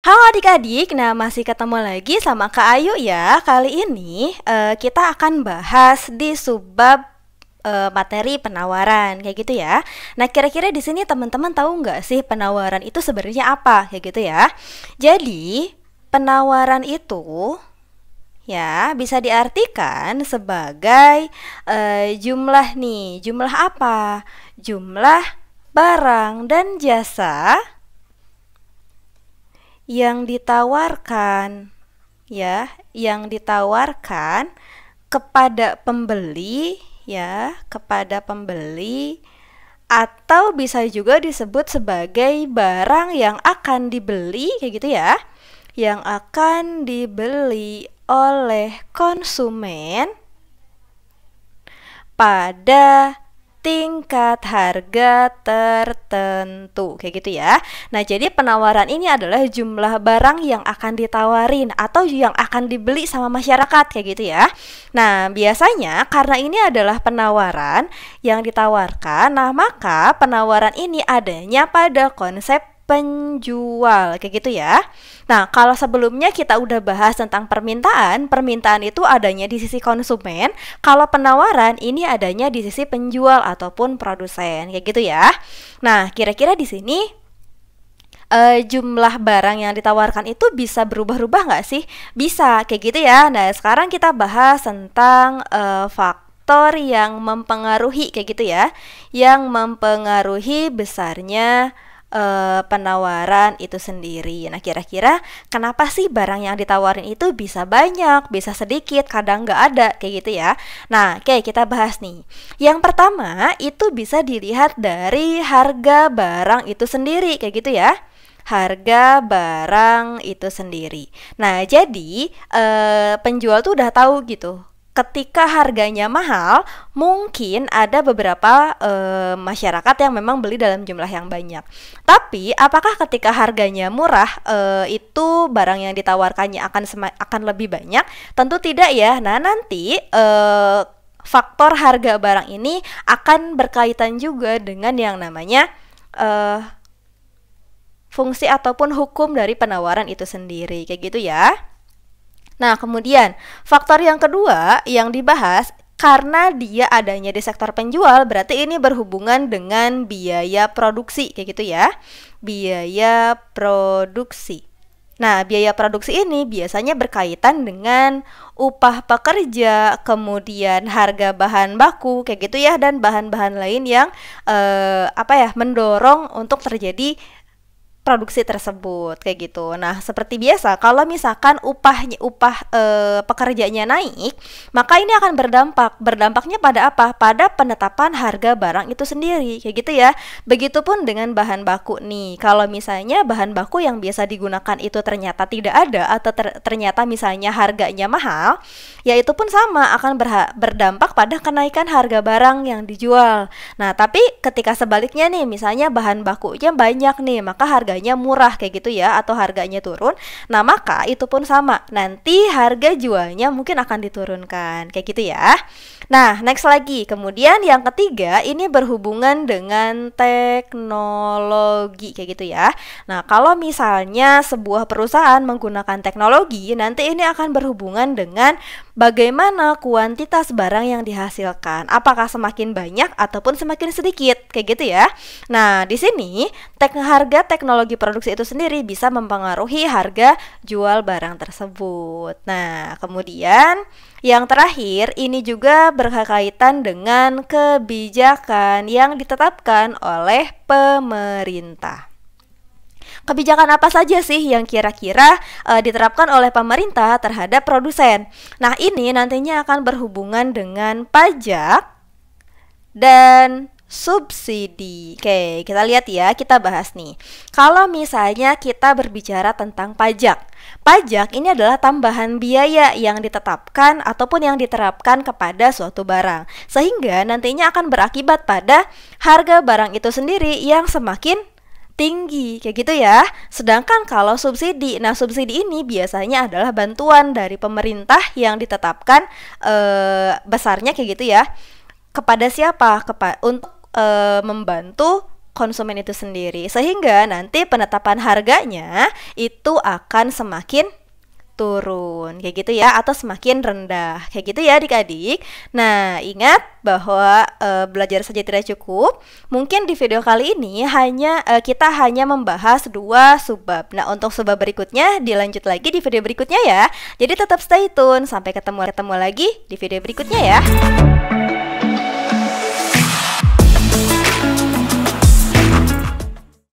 Halo adik-adik, nah masih ketemu lagi sama Kak Ayu ya. Kali ini kita akan bahas di subbab materi penawaran kayak gitu ya. Nah kira-kira di sini teman-teman tahu nggak sih penawaran itu sebenarnya apa kayak gitu ya? Jadi penawaran itu ya bisa diartikan sebagai jumlah nih. Jumlah apa? Jumlah barang dan jasa yang ditawarkan yang ditawarkan kepada pembeli kepada pembeli, atau bisa juga disebut sebagai barang yang akan dibeli kayak gitu ya, yang akan dibeli oleh konsumen pada tingkat harga tertentu kayak gitu ya. Nah, jadi penawaran ini adalah jumlah barang yang akan ditawarin atau yang akan dibeli sama masyarakat kayak gitu ya. Nah, biasanya karena ini adalah penawaran yang ditawarkan, nah maka penawaran ini adanya pada konsep penjual kayak gitu ya. Nah, kalau sebelumnya kita udah bahas tentang permintaan, permintaan itu adanya di sisi konsumen, kalau penawaran ini adanya di sisi penjual ataupun produsen kayak gitu ya. Nah, kira-kira di sini jumlah barang yang ditawarkan itu bisa berubah-ubah nggak sih? Bisa kayak gitu ya. Nah, sekarang kita bahas tentang faktor yang mempengaruhi kayak gitu ya, yang mempengaruhi besarnya penawaran itu sendiri. Nah, kira-kira kenapa sih barang yang ditawarin itu bisa banyak, bisa sedikit, kadang nggak ada, kayak gitu ya. Nah, oke, kita bahas nih. Yang pertama, itu bisa dilihat dari harga barang itu sendiri, kayak gitu ya. Harga barang itu sendiri. Nah, jadi penjual tuh udah tahu gitu, ketika harganya mahal, mungkin ada beberapa masyarakat yang memang beli dalam jumlah yang banyak. Tapi, apakah ketika harganya murah, itu barang yang ditawarkannya akan lebih banyak? Tentu tidak ya. Nah, nanti faktor harga barang ini akan berkaitan juga dengan yang namanya fungsi ataupun hukum dari penawaran itu sendiri, kayak gitu ya. Nah, kemudian faktor yang kedua yang dibahas karena dia adanya di sektor penjual, berarti ini berhubungan dengan biaya produksi kayak gitu ya. Biaya produksi. Nah, biaya produksi ini biasanya berkaitan dengan upah pekerja, kemudian harga bahan baku kayak gitu ya, dan bahan-bahan lain yang mendorong untuk terjadi produksi tersebut kayak gitu. Nah, seperti biasa kalau misalkan upah pekerjanya naik, maka ini akan berdampaknya pada apa? Pada penetapan harga barang itu sendiri kayak gitu ya. Begitupun dengan bahan baku nih. Kalau misalnya bahan baku yang biasa digunakan itu ternyata tidak ada, atau ternyata misalnya harganya mahal, ya itu pun sama akan berdampak pada kenaikan harga barang yang dijual. Nah, tapi ketika sebaliknya nih, misalnya bahan bakunya banyak nih, maka harganya murah kayak gitu ya, atau harganya turun, nah maka itu pun sama, nanti harga jualnya mungkin akan diturunkan kayak gitu ya. Nah, next lagi, kemudian yang ketiga ini berhubungan dengan teknologi kayak gitu ya. Nah, kalau misalnya sebuah perusahaan menggunakan teknologi, nanti ini akan berhubungan dengan bagaimana kuantitas barang yang dihasilkan, apakah semakin banyak ataupun semakin sedikit kayak gitu ya. Nah, di sini harga teknologi produksi itu sendiri bisa mempengaruhi harga jual barang tersebut. Nah, kemudian yang terakhir ini juga berkaitan dengan kebijakan yang ditetapkan oleh pemerintah. Kebijakan apa saja sih yang kira-kira diterapkan oleh pemerintah terhadap produsen? Nah, ini nantinya akan berhubungan dengan pajak dan subsidi. Oke, kita lihat ya, kita bahas nih. Kalau misalnya kita berbicara tentang pajak, pajak ini adalah tambahan biaya yang ditetapkan ataupun yang diterapkan kepada suatu barang, sehingga nantinya akan berakibat pada harga barang itu sendiri yang semakin tinggi kayak gitu ya. Sedangkan kalau subsidi, nah subsidi ini biasanya adalah bantuan dari pemerintah yang ditetapkan besarnya kayak gitu ya. Kepada siapa? Untuk membantu konsumen itu sendiri, sehingga nanti penetapan harganya itu akan semakin turun kayak gitu ya, atau semakin rendah kayak gitu ya adik-adik. Nah, ingat bahwa belajar saja tidak cukup. Mungkin di video kali ini kita hanya membahas 2 subbab. Nah, untuk subbab berikutnya dilanjut lagi di video berikutnya ya. Jadi tetap stay tune, sampai ketemu lagi di video berikutnya ya.